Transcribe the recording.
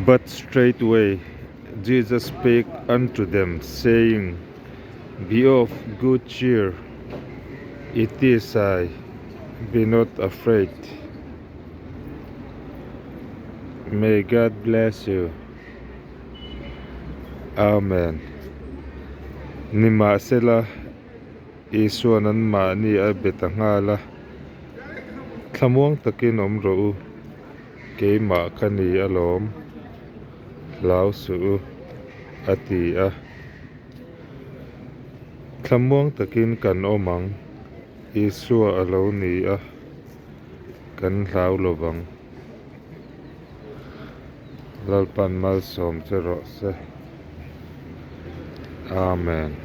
But straightway Jesus spake unto them, saying, Be of good cheer, it is I, be not afraid. May God bless you. Amen. Nima sela isuanan ma ni abetangala. Tlamuang takin omro ke ma kani alom. Lau su ati a. Tlamuang takin kan omang isua alo ni a. Kan lau lovang. Lalpan malsawm rawh se. Amen.